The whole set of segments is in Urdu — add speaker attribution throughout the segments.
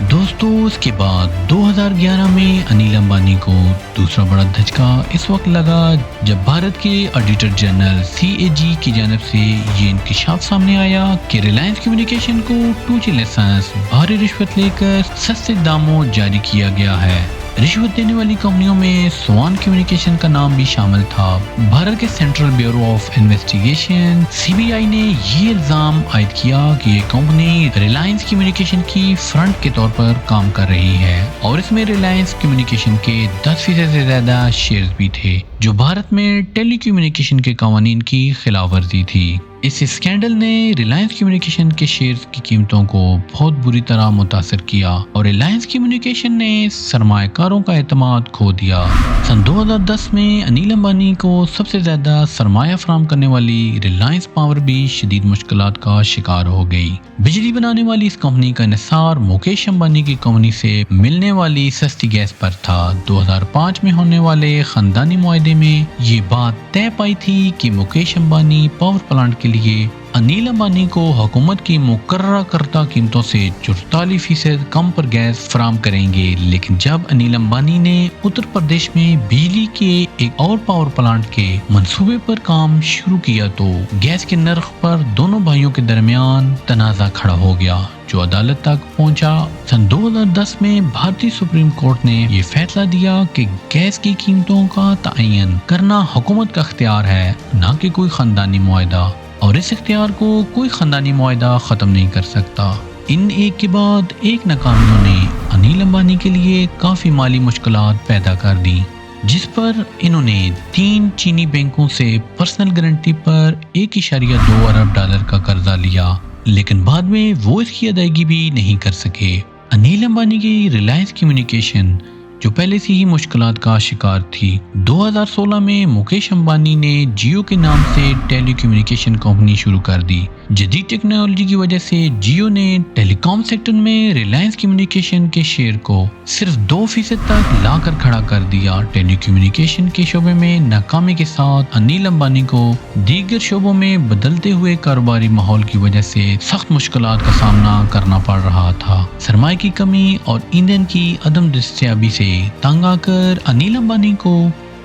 Speaker 1: دوستو اس کے بعد 2011 میں انیل امبانی کو دوسرا بڑا دھچکا اس وقت لگا جب بھارت کے آڈیٹر جنرل CAG کی جانب سے یہ انکشاف سامنے آیا کہ ریلائنس کمیونیکیشن کو 2G لائسنس بھاری رشوت لے کر سستے داموں جاری کیا گیا ہے۔ رشوت دینے والی کمپنیوں میں سوان کمیونیکیشن کا نام بھی شامل تھا۔ بھارت کے central bureau of investigation CBI نے یہ الزام عائد کیا کہ یہ کمپنی ریلائنس کمیونیکیشن کی فرنٹ کے طور پر کام کر رہی ہے اور اس میں ریلائنس کمیونیکیشن کے 10% سے زیادہ شیئرز بھی تھے جو بھارت میں ٹیلی کمیونیکیشن کے قوانین کی خلاف ورزی تھی۔ اس اسکینڈل نے ریلائنس کمیونیکیشن کے شیئرز کی قیمتوں کو بہت بری طرح متاثر کیا اور ریلائنس کمیونیکیشن نے سرمایہ کاروں کا اعتماد کھو دیا۔ سن 2010 میں انیل امبانی کو سب سے زیادہ سرمایہ فراہم کرنے والی ریلائنس پاور بھی شدید مشکلات کا شکار ہو گئی۔ بجلی بنانے والی اس کمپنی کا انحصار مکیش امبانی کی کمپنی سے ملنے والی سستی گیس پر تھا۔ 2005 میں ہونے والے خاندانی معاہدے میں یہ بات طے پائی تھی کہ مکیش امبانی پاور پلانٹ کے لیے انیل امبانی کو حکومت کی مقررہ کردہ قیمتوں سے 44% کم پر گیس فراہم کریں گے، لیکن جب انیل امبانی نے اتر پردیش میں بجلی کے ایک اور پاور پلانٹ کے منصوبے پر کام شروع کیا تو گیس کے نرخ پر دونوں بھائیوں کے درمیان تنازع کھڑا ہو گیا جو عدالت تک پہنچا۔ سن 2010 میں بھارتی سپریم کورٹ نے یہ فیصلہ دیا کہ گیس کی قیمتوں کا تعین کرنا حکومت کا اختیار ہے، نہ کہ کوئی خاندانی معاہدہ، اور اس اختیار کو کوئی خاندانی معاہدہ ختم نہیں کر سکتا۔ ان ایک کے بعد ایک ناکامیوں نے انیل امبانی کے لیے کافی مالی مشکلات پیدا کر دی، جس پر انہوں نے 3 چینی بینکوں سے پرسنل گارنٹی پر $1.2 ارب کا قرضہ لیا، لیکن بعد میں وہ اس کی ادائیگی بھی نہیں کر سکے۔ انیل امبانی کی ریلائنس کمیونیکیشن جو پہلے سے ہی مشکلات کا شکار تھی، 2016 میں مکیش امبانی نے جیو کے نام سے ٹیلی کمیونیکیشن کمپنی شروع کر دی۔ جدید ٹیکنالوجی کی وجہ سے جیو نے ٹیلی کام سیکٹر میں ریلائنس کمیونیکیشن کے شیئر کو صرف 2% تک لا کر کھڑا کر دیا۔ ٹیلی کمیونیکیشن کے شعبے میں ناکامی کے ساتھ انیل امبانی کو دیگر شعبوں میں بدلتے ہوئے کاروباری ماحول کی وجہ سے سخت مشکلات کا سامنا کرنا پڑ رہا تھا۔ سرمایہ کی کمی اور ایندھن کی عدم دستیابی سے تنگ آ کر انیل امبانی کو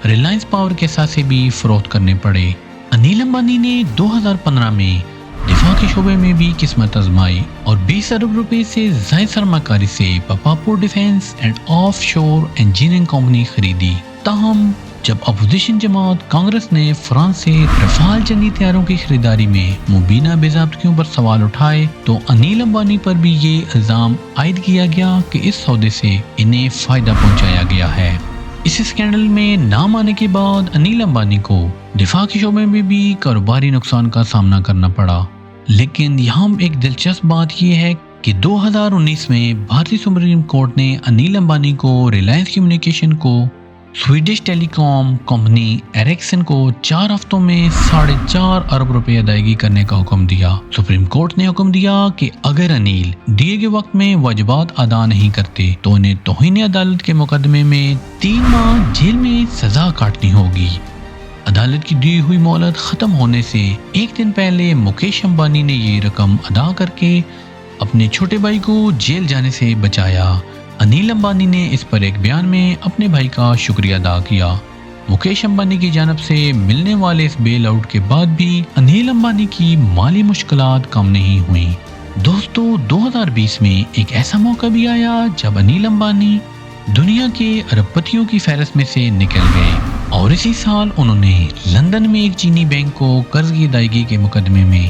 Speaker 1: ریلائنس پاور کے اثاثے بھی فروخت کرنے پڑے۔ انیل امبانی نے 2015 میں دفاع کے شعبے میں بھی قسمت آزمائی اور 20 ارب روپے سے زائد سرمایہ کاری سے پاپاپور ڈیفینس اینڈ آف شور انجینئرنگ کمپنی خریدی۔ تاہم جب اپوزیشن جماعت کانگریس نے فرانس سے رفال جنگی طیاروں کی خریداری میں مبینہ بے ضابطگیوں پر سوال اٹھائے تو انیل امبانی پر بھی یہ الزام عائد کیا گیا کہ اس سودے سے انہیں فائدہ پہنچایا گیا ہے۔ اس اسکینڈل میں نام آنے کے بعد انیل امبانی کو دفاع کے شعبے میں بھی کاروباری نقصان کا سامنا کرنا پڑا، لیکن یہاں ایک دلچسپ بات یہ ہے کہ 2019 میں بھارتی سپریم کورٹ نے انیل امبانی کو ریلائنس کمیونیکیشن کو سویڈش ٹیلی کام کمپنی ایرکسن کو 4 ہفتوں میں 4.5 ارب روپے ادائیگی کرنے کا حکم دیا۔ سپریم کورٹ نے حکم دیا کہ اگر انیل دیے گئے وقت میں واجبات ادا نہیں کرتے تو انہیں توہین عدالت کے مقدمے میں 3 ماہ جیل میں سزا کاٹنی ہوگی۔ عدالت کی دی ہوئی مہلت ختم ہونے سے ایک دن پہلے مکیش امبانی نے یہ رقم ادا کر کے اپنے چھوٹے بھائی کو جیل جانے سے بچایا۔ انیل امبانی نے اس پر ایک بیان میں اپنے بھائی کا شکریہ ادا کیا۔ مکیش امبانی کی جانب سے ملنے والے اس بیل آؤٹ کے بعد بھی انیل امبانی کی مالی مشکلات کم نہیں ہوئیں۔ دوستو 2020 میں ایک ایسا موقع بھی آیا جب انیل امبانی دنیا کے ارب پتیوں کی فہرست میں سے نکل گئے اور اسی سال انہوں نے لندن میں ایک چینی بینک کو قرض کی ادائیگی کے مقدمے میں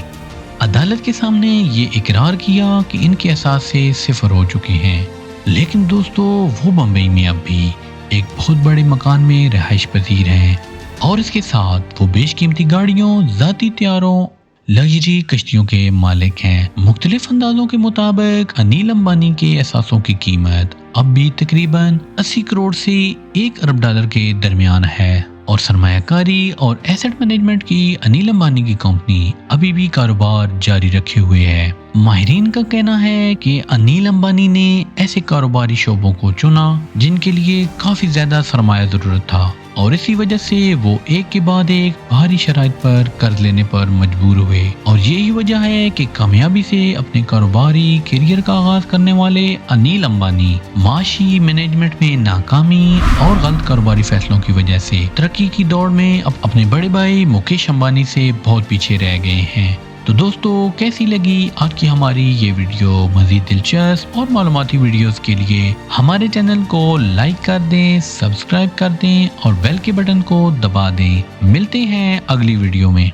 Speaker 1: عدالت کے سامنے یہ اقرار کیا کہ ان کے اثاثے صفر ہو چکے ہیں، لیکن دوستو وہ بمبئی میں اب بھی ایک بہت بڑے مکان میں رہائش پذیر ہیں اور اس کے ساتھ وہ بیش قیمتی گاڑیوں، ذاتی طیاروں، لگژری کشتیوں کے مالک ہیں۔ مختلف اندازوں کے مطابق انیل امبانی کے اثاثوں کی قیمت اب بھی تقریباً 80 کروڑ سے 1 ارب ڈالر کے درمیان ہے اور سرمایہ کاری اور ایسٹ مینجمنٹ کی انیل امبانی کی کمپنی ابھی بھی کاروبار جاری رکھے ہوئے ہے۔ ماہرین کا کہنا ہے کہ انیل امبانی نے ایسے کاروباری شعبوں کو چنا جن کے لیے کافی زیادہ سرمایہ ضرورت تھا اور اسی وجہ سے وہ ایک کے بعد ایک بھاری شرائط پر قرض لینے پر مجبور ہوئے، اور یہی وجہ ہے کہ کامیابی سے اپنے کاروباری کیریئر کا آغاز کرنے والے انیل امبانی معاشی مینجمنٹ میں ناکامی اور غلط کاروباری فیصلوں کی وجہ سے ترقی کی دوڑ میں اپنے بڑے بھائی مکیش امبانی سے بہت پیچھے رہ گئے ہیں۔ تو دوستو، کیسی لگی آج کی ہماری یہ ویڈیو؟ مزید دلچسپ اور معلوماتی ویڈیوز کے لیے ہمارے چینل کو لائک کر دیں، سبسکرائب کر دیں اور بیل کے بٹن کو دبا دیں۔ ملتے ہیں اگلی ویڈیو میں۔